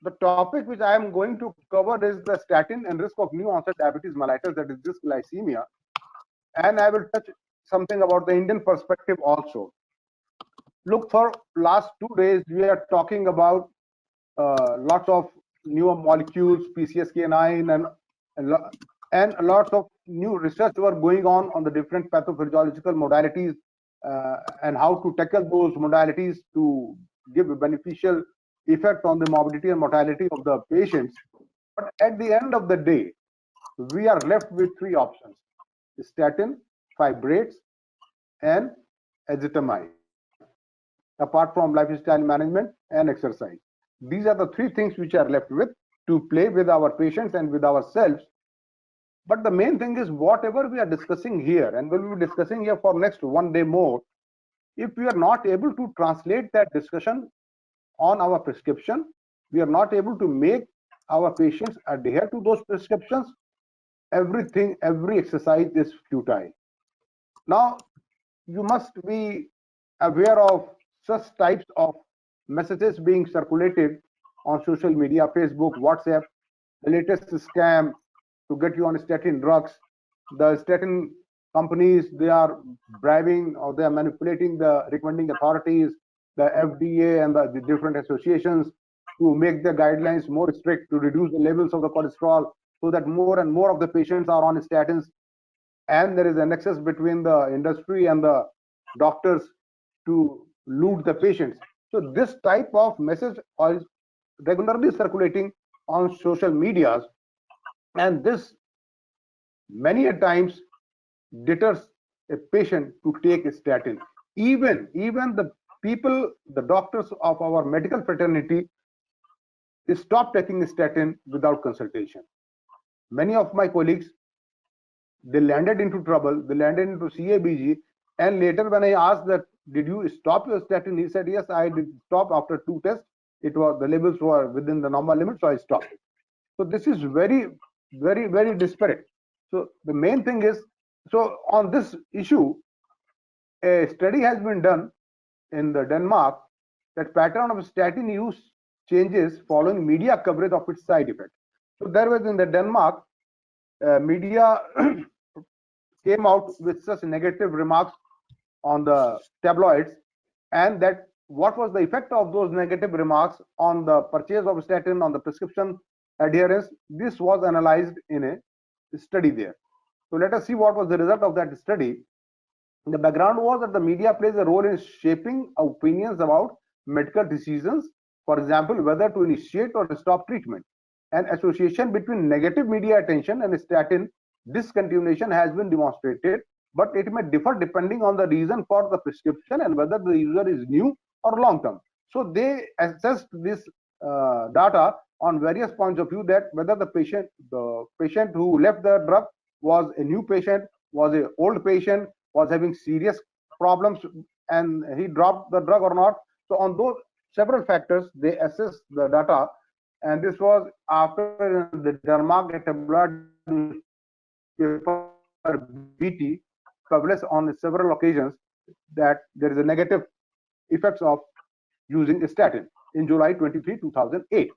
the topic which I am going to cover is the statin and risk of new onset diabetes mellitus, that is dysglycemia, and I will touch something about the Indian perspective also. Look, for last 2 days we are talking about lots of new molecules, PCSK9, and lots of new research were going on the different pathophysiological modalities and how to tackle those modalities to give a beneficial effect on the morbidity and mortality of the patients. But at the end of the day, we are left with three options: statin, fibrates, and ezetimibe, apart from lifestyle management and exercise. These are the three things which are left with to play with our patients and with ourselves. But the main thing is, whatever we are discussing here, and we will be discussing here for next 1 day more, if we are not able to translate that discussion on our prescription, we are not able to make our patients adhere to those prescriptions, every exercise is futile. Now, you must be aware of such types of messages being circulated on social media, Facebook, WhatsApp, the latest scam to get you on statin drugs. The statin companies, they are bribing or they are manipulating the recommending authorities, the FDA and the different associations, to make the guidelines more strict to reduce the levels of the cholesterol, so that more and more of the patients are on statins, and there is a nexus between the industry and the doctors to loot the patients. So this type of message is regularly circulating on social medias, and this many a times deters a patient to take a statin. Even the people, the doctors of our medical fraternity, they stop taking a statin without consultation. Many of my colleagues, they landed into trouble, they landed into CABG, and later when I asked that, did you stop your statin, he said, yes, I did stop after 2 tests. It was, the levels were within the normal limit, so I stopped it. So this is very disparate. So the main thing is, so on this issue, a study has been done in the Denmark, that pattern of statin use changes following media coverage of its side effect. So there was in the Denmark, media came out with such negative remarks on the tabloids, and that what was the effect of those negative remarks on the purchase of statin, on the prescription adherence. This was analyzed in a study there. So let us see what was the result of that study. The background was that the media plays a role in shaping opinions about medical decisions. For example, whether to initiate or stop treatment. An association between negative media attention and statin discontinuation has been demonstrated, but it may differ depending on the reason for the prescription and whether the user is new or long term. So they assessed this data on various points of view, that whether the patient who left the drug was a new patient, was an old patient, was having serious problems and he dropped the drug or not. So on those several factors, they assessed the data, and this was after the Denmark tabloid newspaper BT published on several occasions that there is a negative effects of using a statin in July 23, 2008.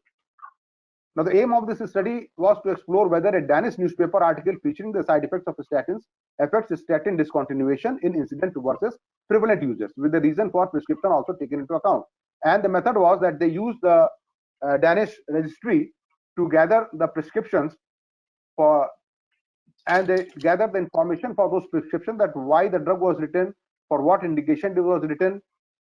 Now, the aim of this study was to explore whether a Danish newspaper article featuring the side effects of statins affects statin discontinuation in incident versus prevalent users, with the reason for prescription also taken into account. And the method was that they used the Danish registry to gather the prescriptions for, and they gathered the information for those prescriptions, that why the drug was written, for what indication it was written,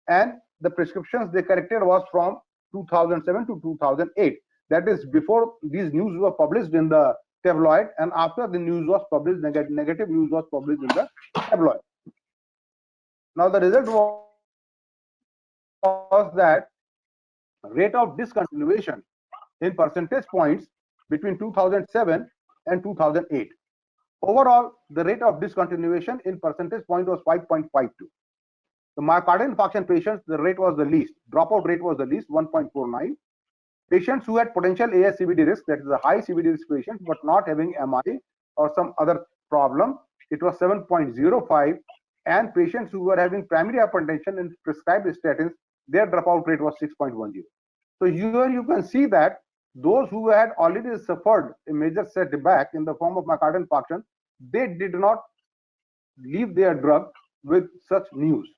and the prescriptions they corrected was from 2007 to 2008. That is before these news were published in the tabloid, and after the news was published, negative news was published in the tabloid. Now the result was that rate of discontinuation in percentage points between 2007 and 2008. Overall, the rate of discontinuation in percentage point was 5.52. The myocardial infarction patients, the rate was the least. Dropout rate was the least, 1.49. Patients who had potential ASCVD risk, that is a high CVD risk patients, but not having MI or some other problem, it was 7.05. And patients who were having primary hypertension and prescribed statins, their dropout rate was 6.10. So here you can see that those who had already suffered a major setback in the form of myocardial infarction, they did not leave their drug with such news.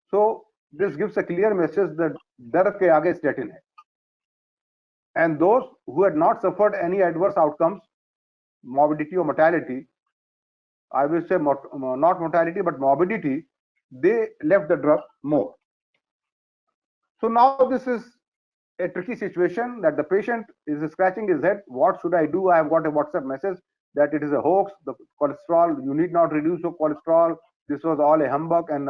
So this gives a clear message that दर्द के आगे statin है. And those who had not suffered any adverse outcomes, morbidity or mortality, I will say not mortality but morbidity, they left the drug more. So now this is a tricky situation that the patient is scratching his head. What should I do? I have got a WhatsApp message that it is a hoax. The cholesterol, you need not reduce your cholesterol. This was all a humbug, and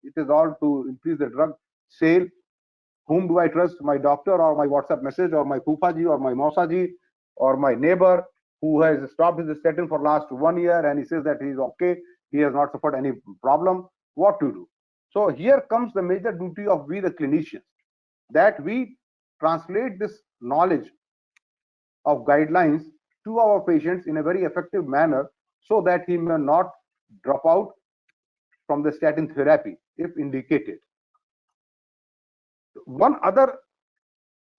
it is all to increase the drug sale. Whom do I trust? My doctor or my WhatsApp message or my Fufaji or my Mausaji or my neighbor who has stopped his statin for last 1 year and he says that he is okay, he has not suffered any problem. What to do? So here comes the major duty of we the clinicians, that we translate this knowledge of guidelines to our patients in a very effective manner so that he may not drop out from the statin therapy if indicated. One other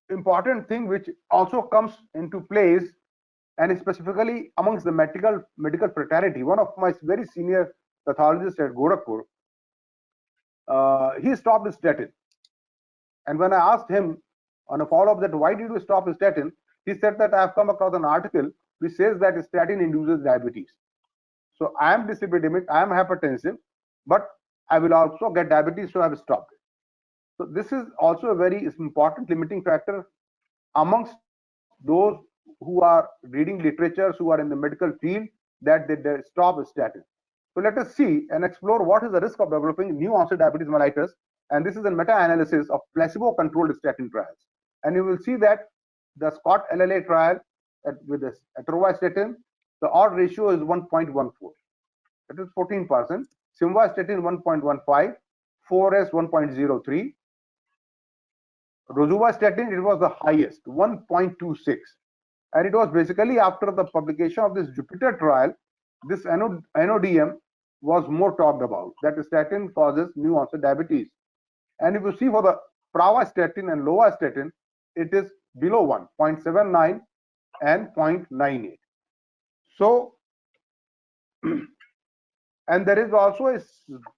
important thing which also comes into place, and specifically amongst the medical fraternity, one of my very senior pathologists at Gorakhpur, he stopped his statin. And when I asked him on a follow-up that why did you stop his statin, he said that I have come across an article which says that statin induces diabetes. So I am dyslipidemic, I am hypertensive, but I will also get diabetes, so I have stopped it. So this is also a very important limiting factor amongst those who are reading literatures, who are in the medical field, that they stop statin. So let us see and explore what is the risk of developing new onset diabetes mellitus. And this is a meta-analysis of placebo-controlled statin trials. And you will see that the Scott LLA trial with the atorvastatin, the odd ratio is 1.14. That is 14%. Simvastatin 1.15, 4S 1.03. Rosuvastatin, it was the highest, 1.26. And it was basically after the publication of this Jupiter trial, this NODM was more talked about, that statin causes new onset diabetes. And if you see for the pravastatin and lovastatin, it is below 1, 0.79 and 0.98. So, and there is also a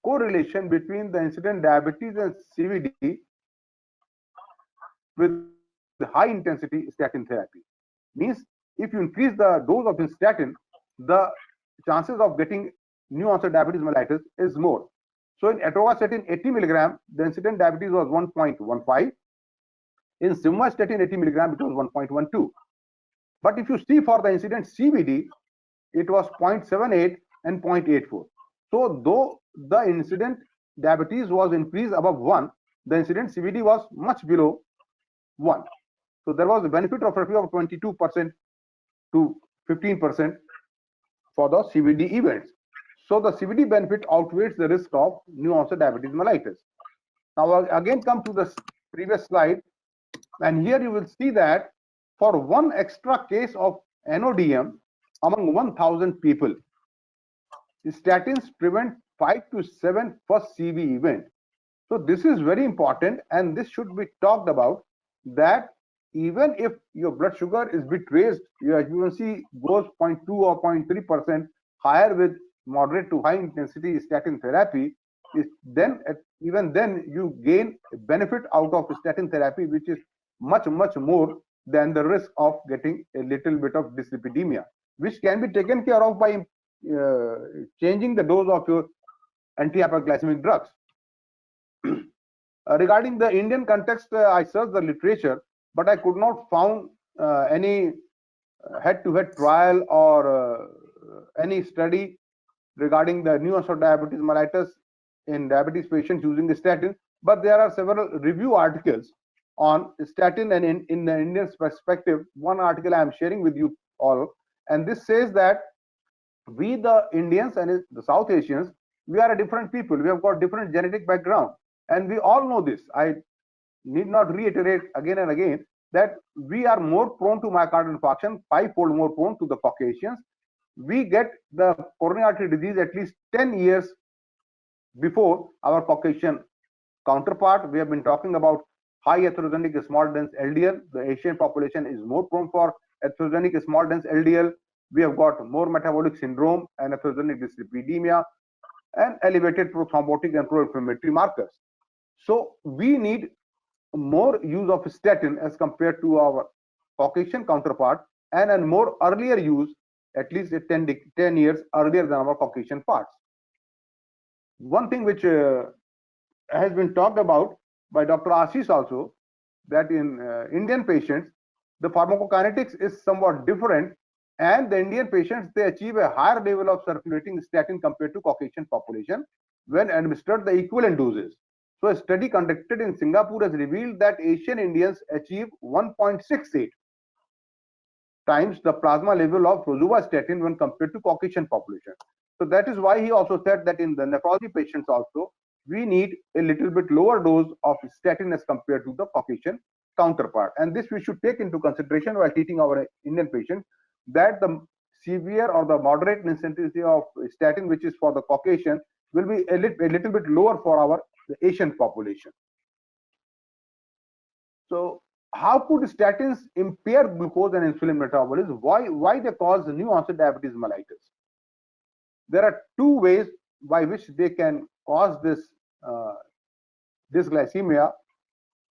correlation between the incident diabetes and CVD with high intensity statin therapy. Means if you increase the dose of statin, the chances of getting new onset diabetes mellitus is more. So in atorvastatin 80 milligram, the incident diabetes was 1.15. In simvastatin 80 milligram, it was 1.12. But if you see for the incident CVD, it was 0.78 and 0.84. So though the incident diabetes was increased above 1, the incident CVD was much below 1. So there was a benefit of roughly of 22% to 15% for the CVD events. So the CVD benefit outweighs the risk of new onset diabetes mellitus. Now again come to the previous slide, and here you will see that for one extra case of NODM among 1,000 people, statins prevent 5 to 7 first CV event. So this is very important, and this should be talked about, that even if your blood sugar is bit raised, your HbA1c goes 0.2 or 0.3% higher with moderate to high intensity statin therapy, even then you gain a benefit out of statin therapy, which is much more than the risk of getting a little bit of dyslipidemia, which can be taken care of by changing the dose of your anti-hyperglycemic drugs. Regarding the Indian context, I searched the literature, but I could not found any head-to-head trial or any study regarding the new onset diabetes mellitus in diabetes patients using the statin. But there are several review articles on statin, and in the Indian perspective, one article I am sharing with you all, and this says that we the Indians and the South Asians, we are a different people. We have got different genetic background, and we all know this. I need not reiterate again and again that we are more prone to myocardial infarction, 5-fold more prone to the Caucasians. We get the coronary artery disease at least 10 years before our Caucasian counterpart. We have been talking about high atherogenic small dense LDL. The Asian population is more prone for atherogenic small dense LDL. We have got more metabolic syndrome and atherogenic dyslipidemia and elevated prothrombotic and pro-inflammatory markers. So we need more use of statin as compared to our Caucasian counterpart, and a more earlier use, at least 10 years earlier than our Caucasian parts. One thing which has been talked about by Dr. Ashish also, that in Indian patients, the pharmacokinetics is somewhat different, and the Indian patients, they achieve a higher level of circulating statin compared to Caucasian population when administered the equivalent doses. So a study conducted in Singapore has revealed that Asian Indians achieve 1.68 times the plasma level of rosuvastatin when compared to Caucasian population. So that is why he also said that in the nephrology patients also, we need a little bit lower dose of statin as compared to the Caucasian counterpart. And this we should take into consideration while treating our Indian patients, that the severe or the moderate intensity of statin, which is for the Caucasian, will be a little bit lower for our Asian population. So how could statins impair glucose and insulin metabolism? Why they cause new onset diabetes mellitus? There are two ways by which they can cause this dysglycemia.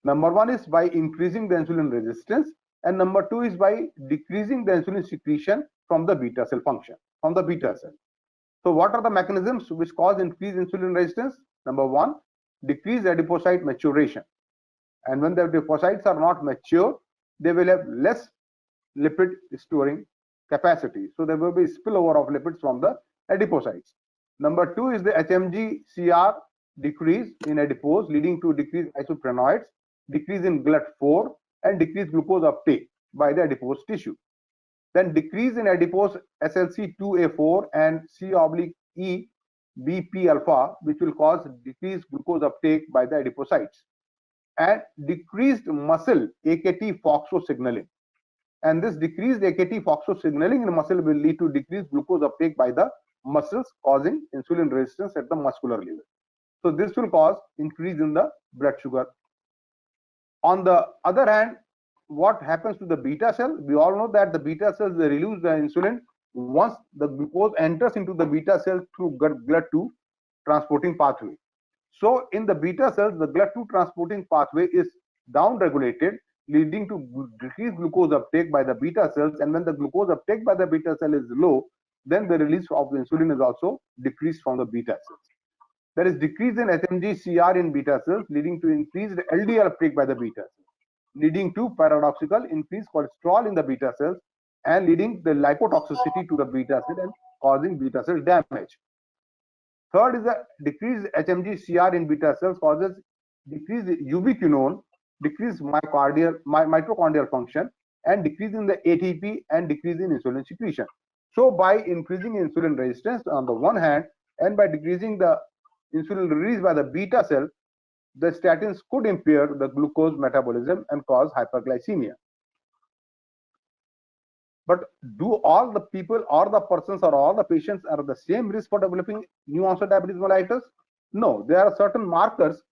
Number one is by increasing the insulin resistance, and number two is by decreasing the insulin secretion from the beta cell function, from the beta cell. So what are the mechanisms which cause increased insulin resistance? Number one, decreased adipocyte maturation. And when the adipocytes are not mature, they will have less lipid storing capacity. So there will be spillover of lipids from the adipocytes. Number two is the HMG-CR decrease in adipose, leading to decreased isoprenoids, decrease in GLUT4, and decreased glucose uptake by the adipose tissue. Then decrease in adipose SLC2A4 and C/E BP alpha, which will cause decreased glucose uptake by the adipocytes, and decreased muscle AKT FOXO signaling. And this decreased AKT FOXO signaling in muscle will lead to decreased glucose uptake by the muscles, causing insulin resistance at the muscular level. So this will cause increase in the blood sugar. On the other hand, what happens to the beta cell? We all know that the beta cells, they release the insulin once the glucose enters into the beta cell through GLUT2 transporting pathway. So in the beta cells, the GLUT2 transporting pathway is down-regulated, leading to decreased glucose uptake by the beta cells. And when the glucose uptake by the beta cell is low, then the release of the insulin is also decreased from the beta cells. There is decrease in HMG-CR in beta cells, leading to increased LDL uptake by the beta cells, leading to paradoxical increased cholesterol in the beta cells and leading the lipotoxicity to the beta cell and causing beta cell damage. Third is the decreased HMG-CR in beta cells causes decreased ubiquinone, decreased mitochondrial function, and decrease in the ATP and decrease in insulin secretion. So by increasing insulin resistance on the one hand and by decreasing the insulin released by the beta cell, the statins could impair the glucose metabolism and cause hyperglycemia. But do all the people or the persons or all the patients are the same risk for developing new onset diabetes mellitus? No, there are certain markers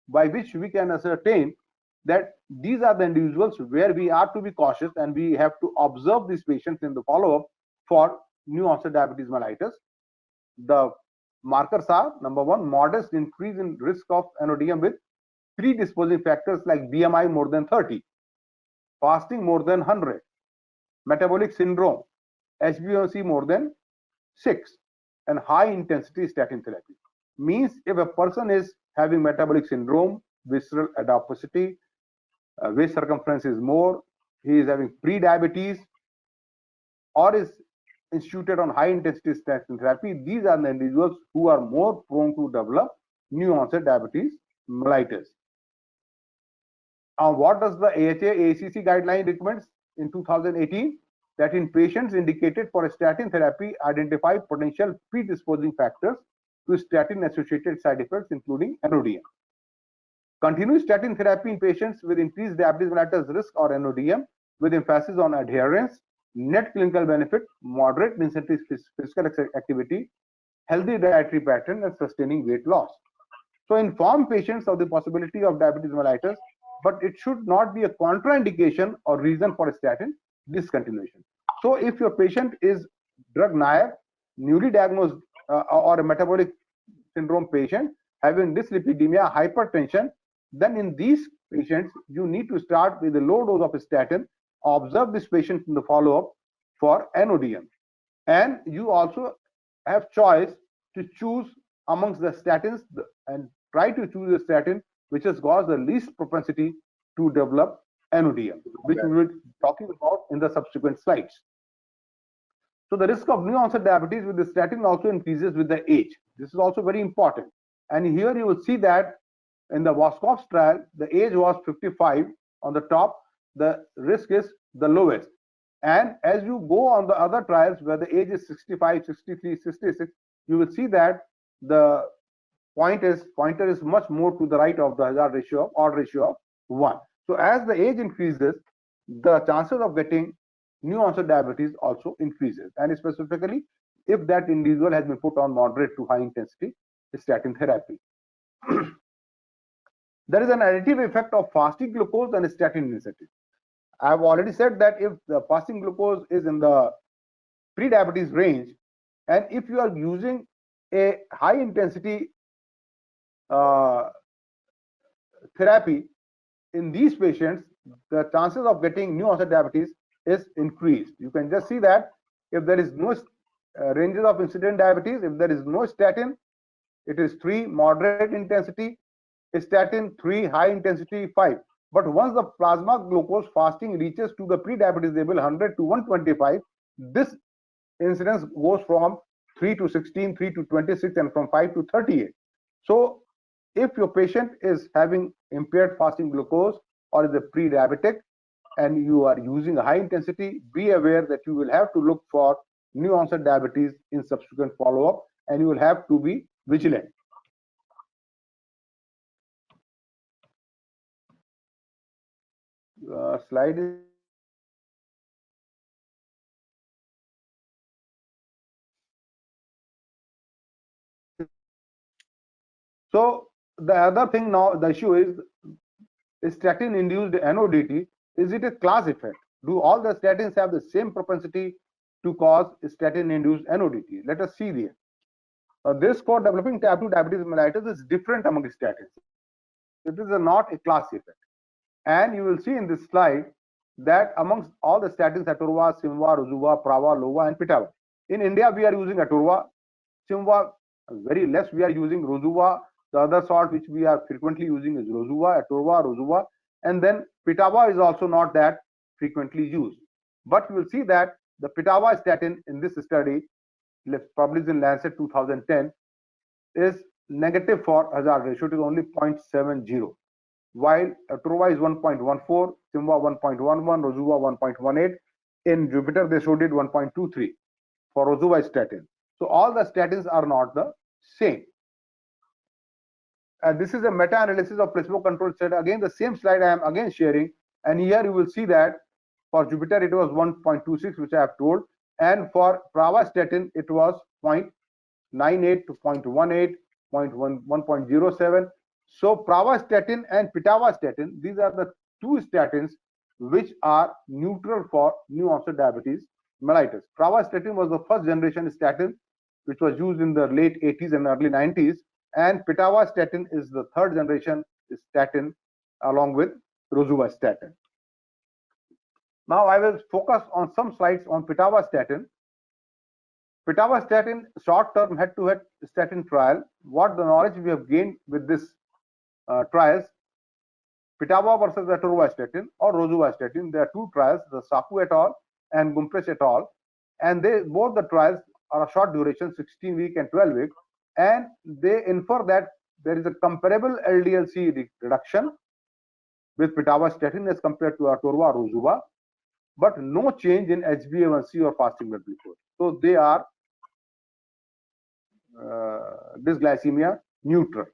by which we can ascertain that these are the individuals where we are to be cautious and we have to observe these patients in the follow-up for new onset diabetes mellitus. The markers are: number one, modest increase in risk of NODM with predisposing factors like BMI more than 30, fasting more than 100, metabolic syndrome, HbA1c more than 6, and high intensity statin therapy. Means if a person is having metabolic syndrome, visceral adiposity, waist circumference is more, he is having pre-diabetes, or is instituted on high intensity statin therapy, these are the individuals who are more prone to develop new onset diabetes mellitus. What does the AHA-ACC guideline recommends in 2018? That in patients indicated for a statin therapy, identify potential predisposing factors to statin associated side effects including NODM. Continue statin therapy in patients with increased diabetes mellitus risk or NODM with emphasis on adherence, net clinical benefit, moderate incentive physical activity, healthy dietary pattern, and sustaining weight loss. So inform patients of the possibility of diabetes mellitus but it should not be a contraindication or reason for a statin discontinuation. So if your patient is drug naive, newly diagnosed, or a metabolic syndrome patient having dyslipidemia, hypertension, then in these patients you need to start with a low dose of statin, observe this patient in the follow-up for NODM, and you also have choice to choose amongst the statins and try to choose a statin which has got the least propensity to develop NODM, which we will be talking about in the subsequent slides. So the risk of new onset diabetes with the statin also increases with the age. This is also very important. And here you will see that in the Voskop's trial, the age was 55 on the top, the risk is the lowest. And as you go on the other trials where the age is 65, 63, 66, you will see that the pointer is much more to the right of the hazard ratio of odd ratio of 1. So as the age increases, the chances of getting new onset diabetes also increases, and specifically if that individual has been put on moderate to high intensity statin therapy. There is an additive effect of fasting glucose and statin intensity. I have already said that if the fasting glucose is in the pre-diabetes range, and if you are using a high intensity therapy in these patients, the chances of getting new onset diabetes is increased. You can just see that if there is no ranges of incident diabetes, if there is no statin, it is 3 moderate intensity, statin 3 high intensity 5. But once the plasma glucose fasting reaches to the pre-diabetes level 100 to 125, this incidence goes from 3 to 16, 3 to 26, and from 5 to 38. So if your patient is having impaired fasting glucose or is a pre-diabetic and you are using a high intensity, be aware that you will have to look for new onset diabetes in subsequent follow-up, and you will have to be vigilant. Slide is so the other thing now, the issue is statin induced NODT. Is it a class effect? Do all the statins have the same propensity to cause statin induced NODT? Let us see here. This for developing type 2 diabetes mellitus is different among statins. It is not a class effect. And you will see in this slide that amongst all the statins, Aturva, Simva, Rosuva, Prava, Lova, and Pitava. In India, we are using Aturva, Simva, very less we are using Rosuva. The other sort which we are frequently using is Rosuva, Aturva, Rosuva, and then Pitava is also not that frequently used. But you will see that the Pitava statin in this study, published in Lancet 2010, is negative for hazard ratio. It is only 0.70. While Aturva is 1.14, Simva 1.11, Rosuva 1.18. In Jupiter, they showed it 1.23 for Rosuva statin. So all the statins are not the same. This is a meta-analysis of placebo-controlled study. Again, the same slide I am again sharing, and here you will see that for Jupiter it was 1.26, which I have told, and for Pravastatin it was 0.98 to 0.18, 1.07. So Pravastatin and Pitavastatin, these are the two statins which are neutral for new onset diabetes mellitus. Pravastatin was the first generation statin which was used in the late 80s and early 90s, and Pitavastatin is the third generation statin along with Rosuvastatin. Now I will focus on some slides on Pitavastatin. Pitavastatin short-term head-to-head statin trial. What the knowledge we have gained with this trials, Pitava versus Atorvastatin or Rosuvastatin. There are two trials, the Saku et al. And Gumpresh et al. And both the trials are a short duration, 16 week and 12 week, and they infer that there is a comparable LDL-C reduction with Pitavastatin as compared to Atorva or Rosuva, but no change in HbA1c or fasting blood glucose. So they are dysglycemia neutral.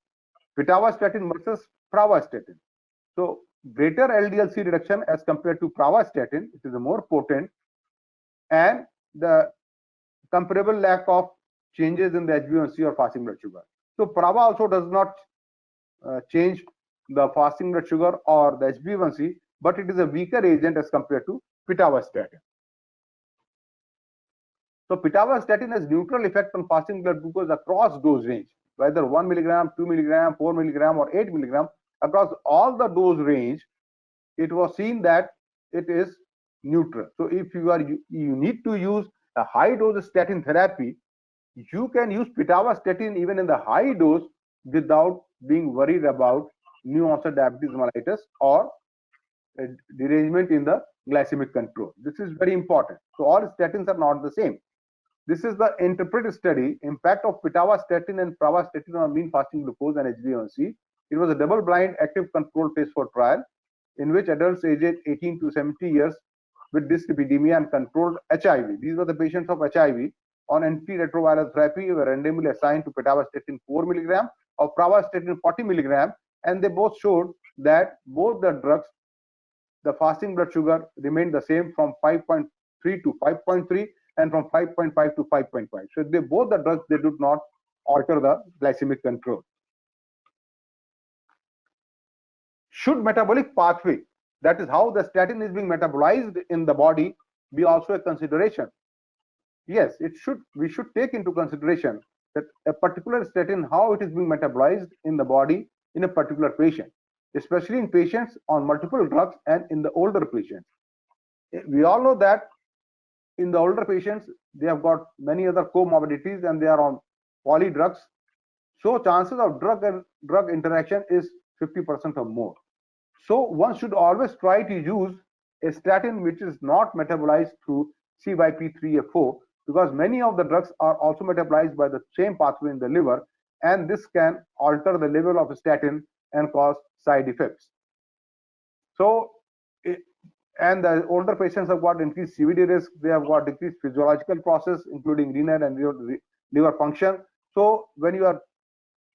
Pitavastatin versus Pravastatin. So greater LDL-C reduction as compared to Pravastatin, it is a more potent, and the comparable lack of changes in the HbA1c or fasting blood sugar. So Prava also does not change the fasting blood sugar or the HbA1c, but it is a weaker agent as compared to pitavastatin. So pitavastatin has neutral effect on fasting blood glucose across dose range, whether 1 milligram, 2 milligram, 4 milligram, or 8 milligram. Across all the dose range, it was seen that it is neutral. So if you need to use a high dose statin therapy, you can use pitavastatin even in the high dose without being worried about new-onset diabetes mellitus or derangement in the glycemic control. This is very important. So all statins are not the same. This is the interpreted study, impact of pitavastatin and pravastatin on mean fasting glucose and HbA1c. It was a double-blind active control phase 4 trial in which adults aged 18 to 70 years with dyslipidemia and controlled HIV. These were the patients of HIV on antiretroviral therapy were randomly assigned to pitavastatin 4 milligram or pravastatin 40 milligram, and they both showed that both the drugs, the fasting blood sugar remained the same from 5.3 to 5.3 and from 5.5 to 5.5. So they both the drugs, they did not alter the glycemic control. Should metabolic pathway, that is how the statin is being metabolized in the body, be also a consideration? Yes, it should. We should take into consideration that a particular statin, how it is being metabolized in the body in a particular patient, especially in patients on multiple drugs and in the older patients. We all know that in the older patients, they have got many other comorbidities and they are on poly drugs. So chances of drug and drug interaction is 50% or more. So one should always try to use a statin which is not metabolized through CYP3A4, because many of the drugs are also metabolized by the same pathway in the liver, and this can alter the level of statin and cause side effects. So, and the older patients have got increased CVD risk, they have got decreased physiological process, including renal and liver function. So when you are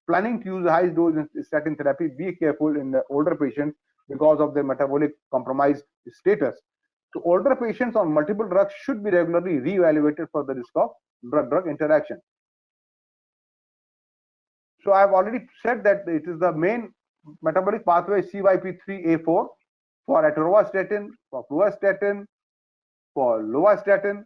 planning to use high dose statin therapy, be careful in the older patients because of their metabolic compromised status. So older patients on multiple drugs should be regularly re-evaluated for the risk of drug-drug interaction. So I have already said that it is the main metabolic pathway CYP3A4 for atorvastatin, for fluvastatin, for lovastatin.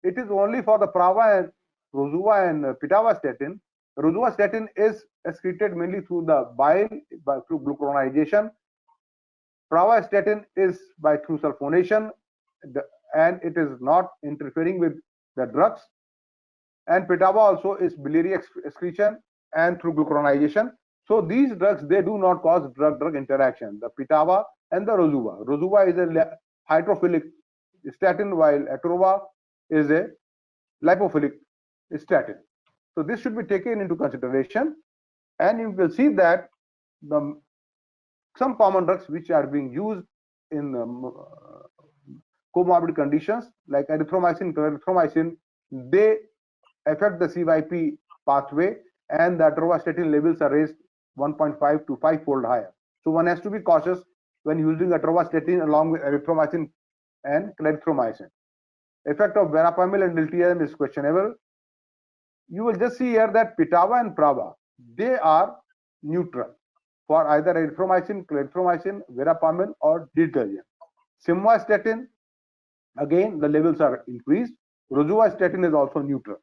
It is only for the prava and rosuva and pitavastatin. Rosuvastatin is excreted mainly through the bile through glucuronidation. Pravastatin is through sulfonation, and it is not interfering with the drugs. And pitava also is biliary excretion and through glucuronidation. So these drugs, they do not cause drug-drug interaction. The pitava and the rosuva. Rosuva is a hydrophilic statin, while atorva is a lipophilic statin. So this should be taken into consideration, and you will see that some common drugs which are being used in comorbid conditions like erythromycin, clarithromycin, they affect the CYP pathway, and the atorvastatin levels are raised 1.5 to 5-fold higher. So one has to be cautious when using atorvastatin along with erythromycin and clarithromycin. Effect of verapamil and diltiazem is questionable. You will just see here that pitava and prava, they are neutral for either erythromycin, clarithromycin, verapamil, or diltiazem. Simvastatin, again, the levels are increased. Rosuvastatin is also neutral.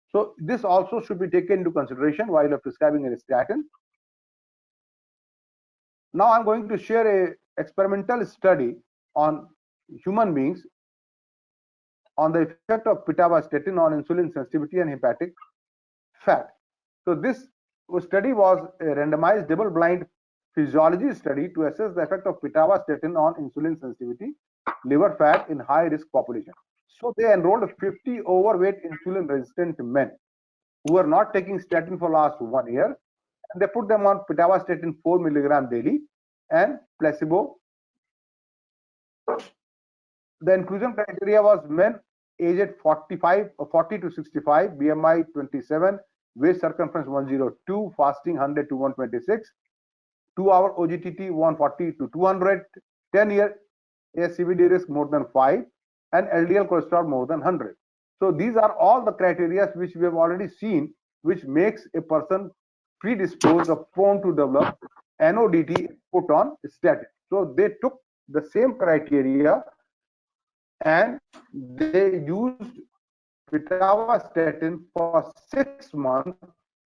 So this also should be taken into consideration while prescribing a statin. Now I'm going to share a experimental study on human beings on the effect of pitavastatin on insulin sensitivity and hepatic fat. So this study was a randomized double-blind physiology study to assess the effect of pitavastatin on insulin sensitivity, liver fat in high-risk population. So they enrolled 50 overweight insulin-resistant men who were not taking statin for last 1 year, and they put them on pitavastatin 4 milligram daily and placebo. The inclusion criteria was men aged 40 to 65, BMI 27, waist circumference 102, fasting 100 to 126, 2-hour OGTT 140 to 200, 10-year ASCVD risk more than 5, and LDL cholesterol more than 100. So these are all the criteria which we have already seen, which makes a person predisposed or prone to develop NODT put on statin. So they took the same criteria and they used pitavastatin for 6 months,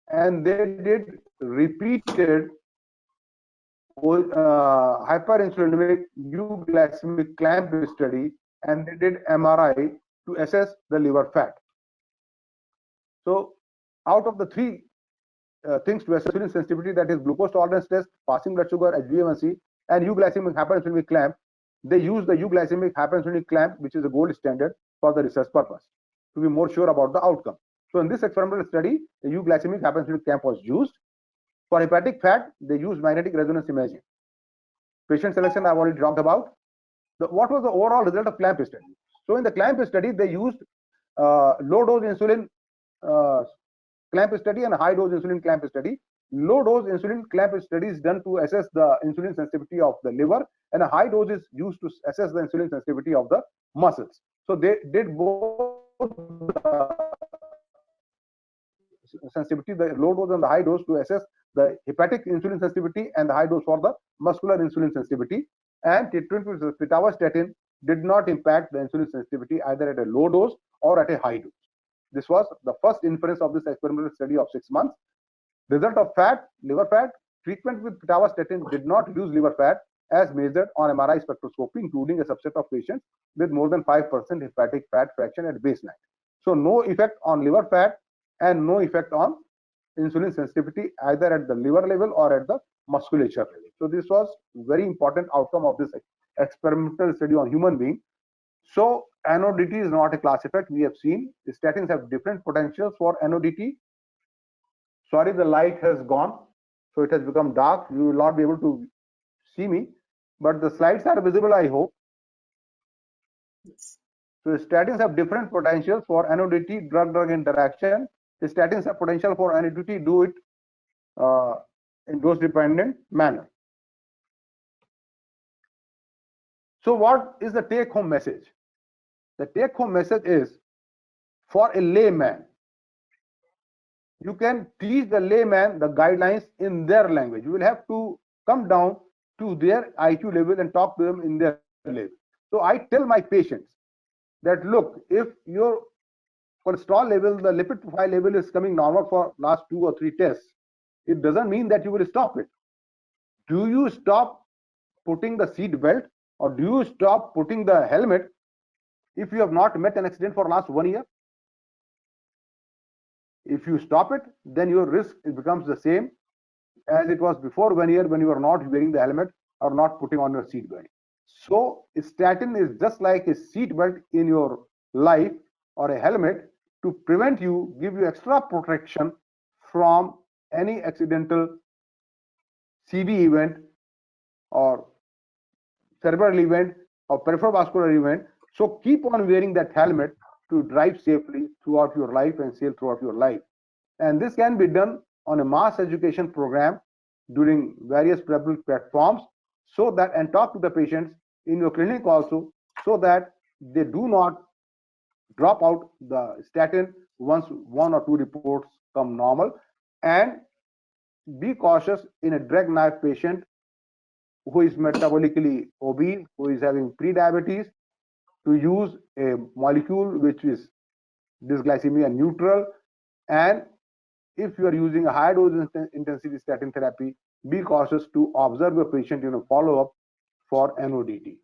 and they did repeated hyperinsulinemic euglycemic clamp study, and they did MRI to assess the liver fat. So out of the three things to assess insulin sensitivity, that is glucose tolerance test, fasting blood sugar, HbA1c, and euglycemic hyperinsulinemic clamp, they use the euglycemic hyperinsulinemic clamp, which is a gold standard for the research purpose, to be more sure about the outcome. So in this experimental study, the euglycemic hyperinsulinemic clamp was used. For hepatic fat, they used magnetic resonance imaging. Patient selection I've already talked about. What was the overall result of clamp study? So in the clamp study, they used low dose insulin clamp study and high dose insulin clamp study. Low dose insulin clamp study is done to assess the insulin sensitivity of the liver, and a high dose is used to assess the insulin sensitivity of the muscles. So they did both the sensitivity, the low dose and the high dose, to assess the hepatic insulin sensitivity and the high dose for the muscular insulin sensitivity. And treatment with pitavastatin did not impact the insulin sensitivity either at a low dose or at a high dose. This was the first inference of this experimental study of 6 months. Result of fat, liver fat. Treatment with pitavastatin did not reduce liver fat as measured on MRI spectroscopy, including a subset of patients with more than 5% hepatic fat fraction at baseline. So no effect on liver fat and no effect on insulin sensitivity either at the liver level or at the musculature level. So this was very important outcome of this experimental study on human being. So NODT is not a class effect. We have seen the statins have different potentials for NODT. Sorry, the light has gone, so it has become dark. You will not be able to see me, but the slides are visible, I hope. Yes. So statins have different potentials for NODT drug-drug interaction. The statins have potential for NODT, do it in dose-dependent manner. So what is the take-home message? The take-home message is, for a layman, you can teach the layman the guidelines in their language. You will have to come down to their IQ level and talk to them in their level. So I tell my patients that, look, if your cholesterol level, the lipid profile level is coming normal for last 2 or 3 tests, it doesn't mean that you will stop it. Do you stop putting the seat belt, or do you stop putting the helmet if you have not met an accident for last 1 year? If you stop it, then your risk becomes the same as it was before 1 year when you are not wearing the helmet or not putting on your seat belt. So statin is just like a seat belt in your life or a helmet to prevent you, give you extra protection from any accidental CV event or cerebral event or peripheral vascular event. So keep on wearing that helmet to drive safely throughout your life and sail throughout your life. And this can be done on a mass education program during various prevalent platforms, so that, and talk to the patients in your clinic also, so that they do not drop out the statin once 1 or 2 reports come normal. And be cautious in a drug-naive patient who is metabolically obese, who is having pre-diabetes, to use a molecule which is dysglycemia neutral. And if you are using a high dose intensity statin therapy, be cautious to observe your patient in a follow-up for NODT.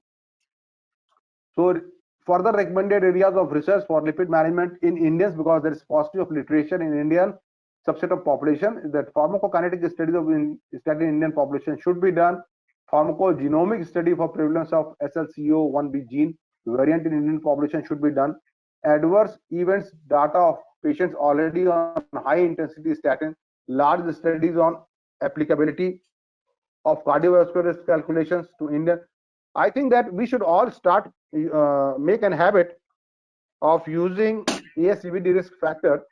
So further recommended areas of research for lipid management in Indians, because there is paucity of literature in Indian subset of population, is that pharmacokinetic studies of statin in Indian population should be done. Pharmacogenomic study for prevalence of SLCO1B gene variant in Indian population should be done. Adverse events data of patients already on high intensity statin, large studies on applicability of cardiovascular risk calculations to Indian. I think that we should all start make an habit of using ASCVD risk factor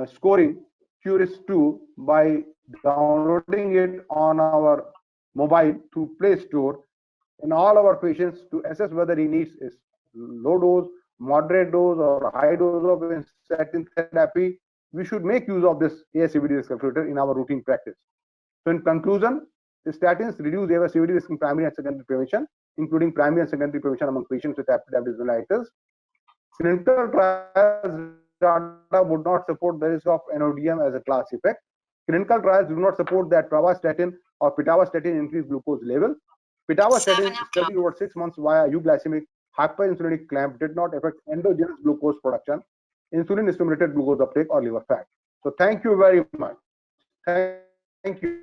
scoring QRIS2 by downloading it on our mobile through Play Store in all our patients to assess whether he needs a low dose, moderate dose, or high dose of statin therapy. We should make use of this ASCVD risk calculator in our routine practice. So in conclusion, the statins reduce their severity risk in primary and secondary prevention, including primary and secondary prevention among patients with diabetes mellitus. Clinical trials data would not support the risk of NODM as a class effect. Clinical trials do not support that pravastatin or pitavastatin increase glucose level. Pitavastatin studied over 6 months via euglycemic hyperinsulinic clamp did not affect endogenous glucose production, insulin stimulated glucose uptake, or liver fat. So thank you very much. Thank you.